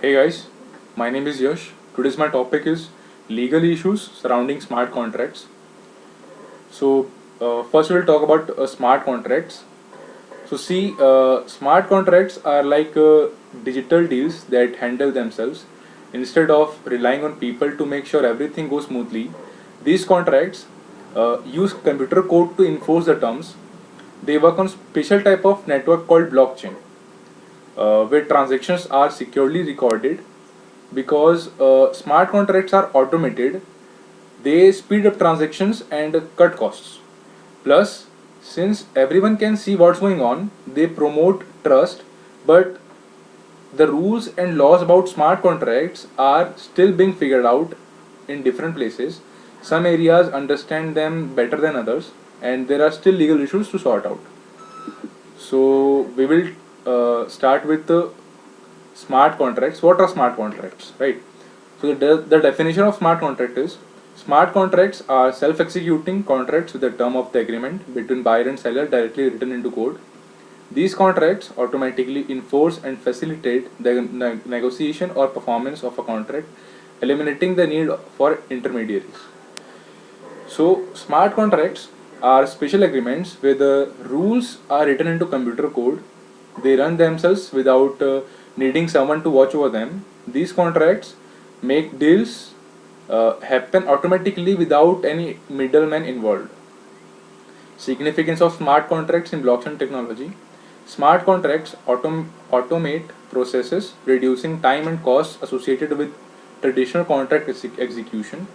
Hey guys, my name is Yash. Today's my topic is legal issues surrounding smart contracts. First we'll talk about smart contracts. Smart contracts are like digital deals that handle themselves. Instead of relying on people to make sure everything goes smoothly, these contracts use computer code to enforce the terms. They work on special type of network called blockchain, where transactions are securely recorded. Because smart contracts are automated, they speed up transactions and cut costs. Plus, since everyone can see what's going on, they promote trust. But the rules and laws about smart contracts are still being figured out in different places. Some areas understand them better than others, and there are still legal issues to sort out. So we will start with the smart contracts. What are smart contracts, right? The definition of smart contract is: smart contracts are self-executing contracts with the term of the agreement between buyer and seller directly written into code. These contracts automatically enforce and facilitate the negotiation or performance of a contract, eliminating the need for intermediaries. So, smart contracts are special agreements where the rules are written into computer code. They run themselves without needing someone to watch over them. These contracts make deals happen automatically without any middleman involved. Significance of smart contracts in blockchain technology. Smart contracts automate processes, reducing time and costs associated with traditional contract execution.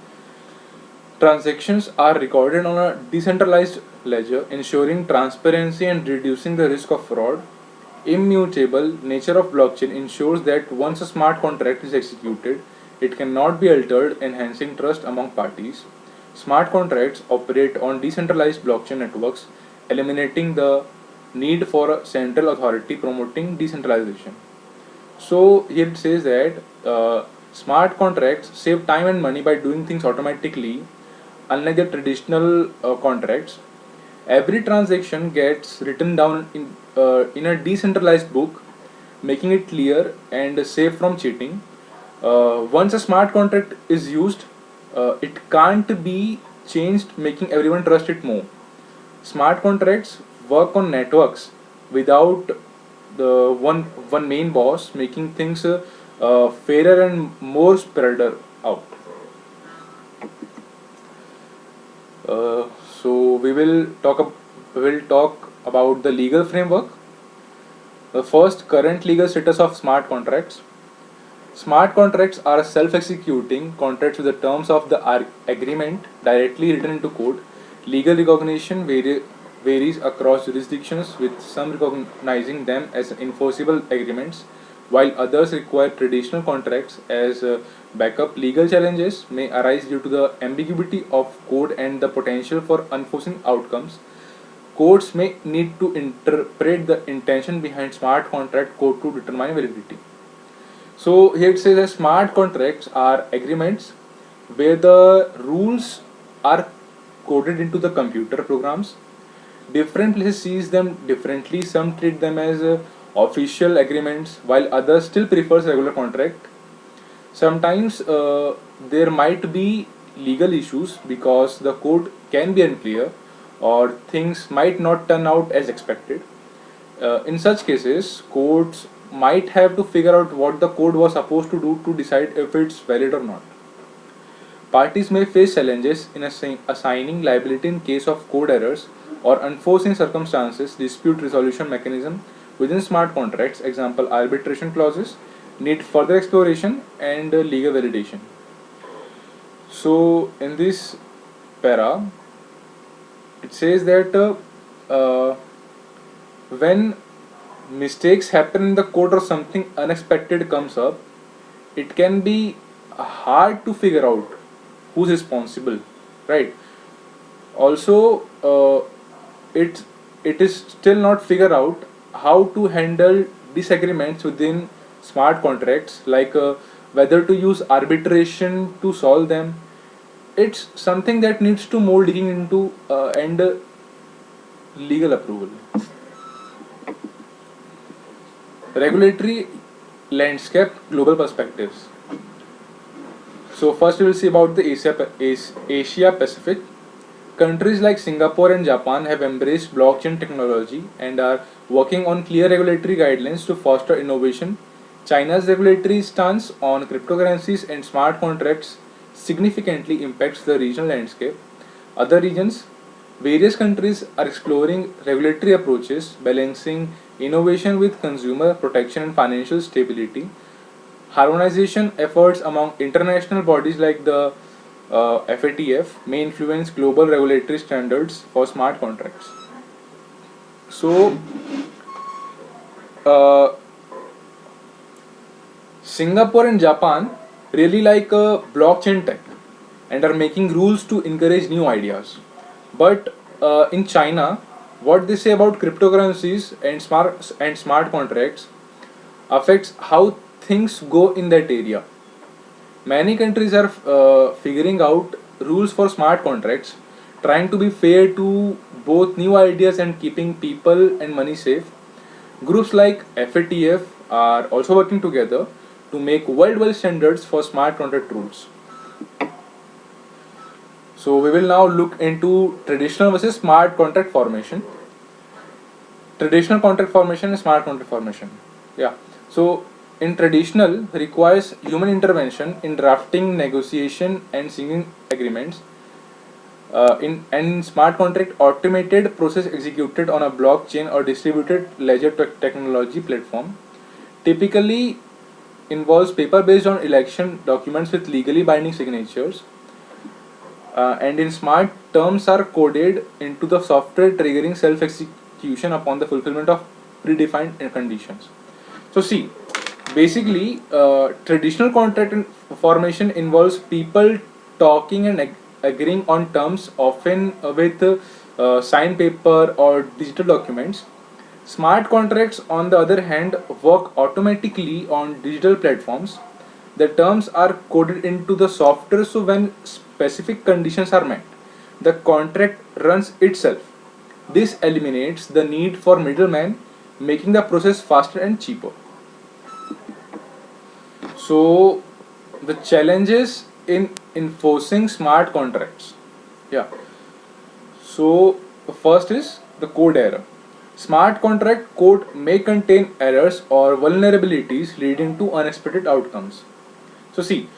Transactions are recorded on a decentralized ledger, ensuring transparency and reducing the risk of fraud. Immutable nature of blockchain ensures that once a smart contract is executed, it cannot be altered, enhancing trust among parties. Smart contracts operate on decentralized blockchain networks, eliminating the need for a central authority, promoting decentralization. So here it says that smart contracts save time and money by doing things automatically. Unlike the traditional contracts, every transaction gets written down in a decentralized book, making it clear and safe from cheating. Once a smart contract is used, it can't be changed, making everyone trust it more. Smart contracts work on networks without the one main boss, making things fairer and more spread out. So we will talk about the legal framework. The first, current legal status of smart contracts. Smart contracts are self-executing contracts with the terms of the agreement directly written into code. Legal recognition varies across jurisdictions, with some recognizing them as enforceable agreements, while others require traditional contracts as backup. Legal challenges may arise due to the ambiguity of code and the potential for unforeseen outcomes. Courts may need to interpret the intention behind smart contract code to determine validity. So here it says that smart contracts are agreements where the rules are coded into the computer programs. Different places sees them differently. Some treat them as official agreements, while others still prefers regular contract. Sometimes there might be legal issues because the code can be unclear or things might not turn out as expected. In such cases, courts might have to figure out what the code was supposed to do to decide if it's valid or not. Parties may face challenges in assigning liability in case of code errors or unforeseen circumstances. Dispute resolution mechanism within smart contracts, example arbitration clauses, need further exploration and legal validation. So in this para, it says that when mistakes happen in the code or something unexpected comes up, it can be hard to figure out who's responsible, right? Also, it it is still not figure out how to handle disagreements within smart contracts, like whether to use arbitration to solve them. It's something that needs to more digging into and legal approval. Regulatory landscape global perspectives. So first we will see about the Asia Pacific. Countries like Singapore and Japan have embraced blockchain technology and are working on clear regulatory guidelines to foster innovation. China's regulatory stance on cryptocurrencies and smart contracts significantly impacts the regional landscape. Other regions, various countries are exploring regulatory approaches, balancing innovation with consumer protection and financial stability. Harmonization efforts among international bodies like the FATF may influence global regulatory standards for smart contracts. So, uh, Singapore and Japan really like blockchain tech and are making rules to encourage new ideas. But in China, what they say about cryptocurrencies and smart contracts affects how things go in that area. Many countries are figuring out rules for smart contracts, trying to be fair to both new ideas and keeping people and money safe. Groups like FATF are also working together to make worldwide standards for smart contract rules. So we will now look into traditional versus smart contract formation. Traditional contract formation and smart contract formation. Yeah. So in traditional requires human intervention in drafting, negotiation, and signing agreements. In smart contract, automated process executed on a blockchain or distributed ledger technology platform. Typically involves paper based on election documents with legally binding signatures. And in smart, terms are coded into the software, triggering self execution upon the fulfillment of predefined conditions. So see, basically, traditional contract formation involves people talking and agreeing on terms, often with signed paper or digital documents. Smart contracts, on the other hand, work automatically on digital platforms. The terms are coded into the software, so when specific conditions are met, the contract runs itself. This eliminates the need for middlemen, making the process faster and cheaper. So, the challenges in enforcing smart contracts. Yeah. So, the first is the code error. Smart contract code may contain errors or vulnerabilities leading to unexpected outcomes. So, see,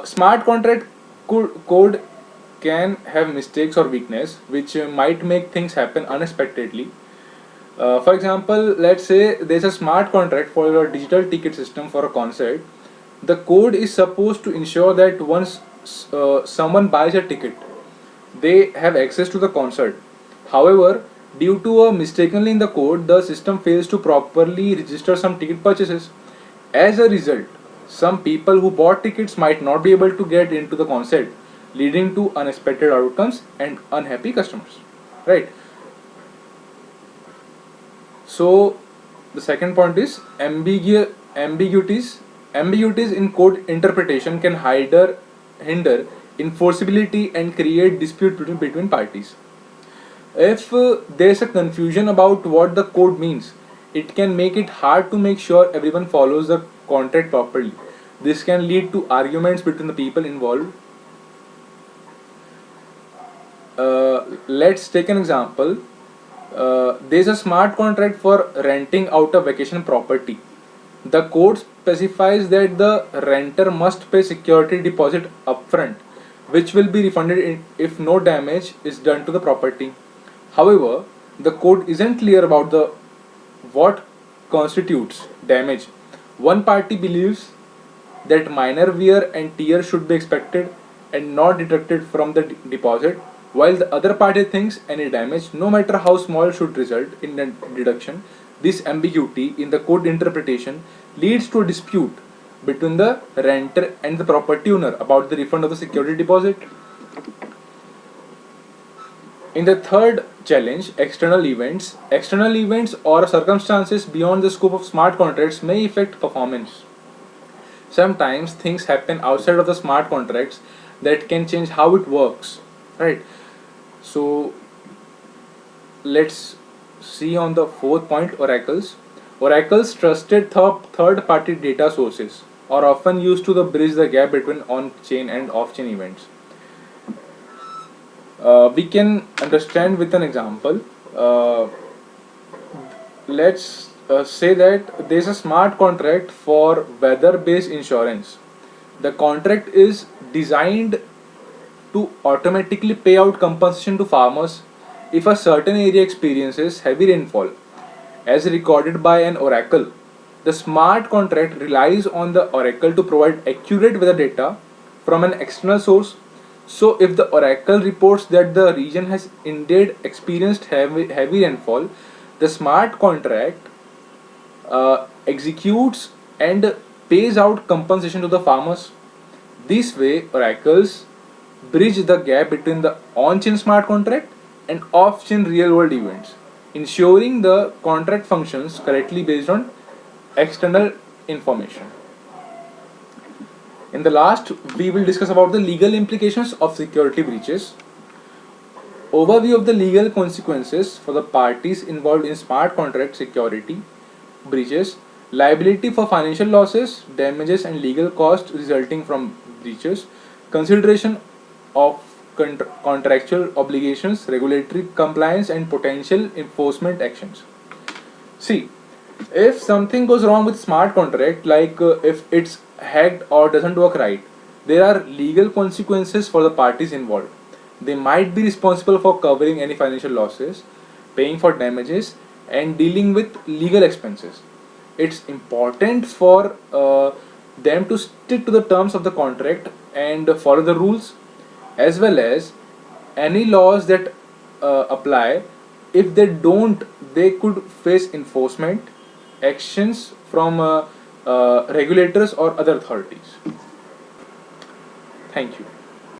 smart contract code can have mistakes or weakness which might make things happen unexpectedly. For example, let's say there's a smart contract for a digital ticket system for a concert. The code is supposed to ensure that once someone buys a ticket, they have access to the concert. However, due to a mistakenly in the code, the system fails to properly register some ticket purchases. As a result, some people who bought tickets might not be able to get into the concert, leading to unexpected outcomes and unhappy customers. Right. So the second point is ambiguities. Ambiguities in code interpretation can hinder enforceability and create dispute between parties. If there's a confusion about what the code means, it can make it hard to make sure everyone follows the contract properly. This can lead to arguments between the people involved. Let's take an example. There's a smart contract for renting out a vacation property. The code specifies that the renter must pay security deposit upfront, which will be refunded if no damage is done to the property. However, the code isn't clear about the what constitutes damage. One party believes that minor wear and tear should be expected and not deducted from the deposit, while the other party thinks any damage, no matter how small, should result in a deduction. This ambiguity in the code interpretation leads to a dispute between the renter and the property owner about the refund of the security deposit. In the third challenge, external events or circumstances beyond the scope of smart contracts may affect performance. Sometimes things happen outside of the smart contracts that can change how it works, right? So let's see on the fourth point, oracles. Oracle's trusted third-party data sources are often used to bridge the gap between on-chain and off-chain events. We can understand with an example. Let's say that there's a smart contract for weather-based insurance. The contract is designed to automatically pay out compensation to farmers if a certain area experiences heavy rainfall, as recorded by an oracle. The smart contract relies on the oracle to provide accurate weather data from an external source. So, if the oracle reports that the region has indeed experienced heavy rainfall, the smart contract executes and pays out compensation to the farmers. This way, oracles bridge the gap between the on-chain smart contract and off-chain real-world events, ensuring the contract functions correctly based on external information. In the last, we will discuss about the legal implications of security breaches. Overview of the legal consequences for the parties involved in smart contract security breaches, liability for financial losses, damages, and legal costs resulting from breaches, consideration of contractual obligations, regulatory compliance, and potential enforcement actions. See, if something goes wrong with smart contract, like if it's hacked or doesn't work right, there are legal consequences for the parties involved. They might be responsible for covering any financial losses, paying for damages, and dealing with legal expenses. It's important for them to stick to the terms of the contract and follow the rules, as well as any laws that apply. If they don't, they could face enforcement actions from regulators or other authorities. Thank you.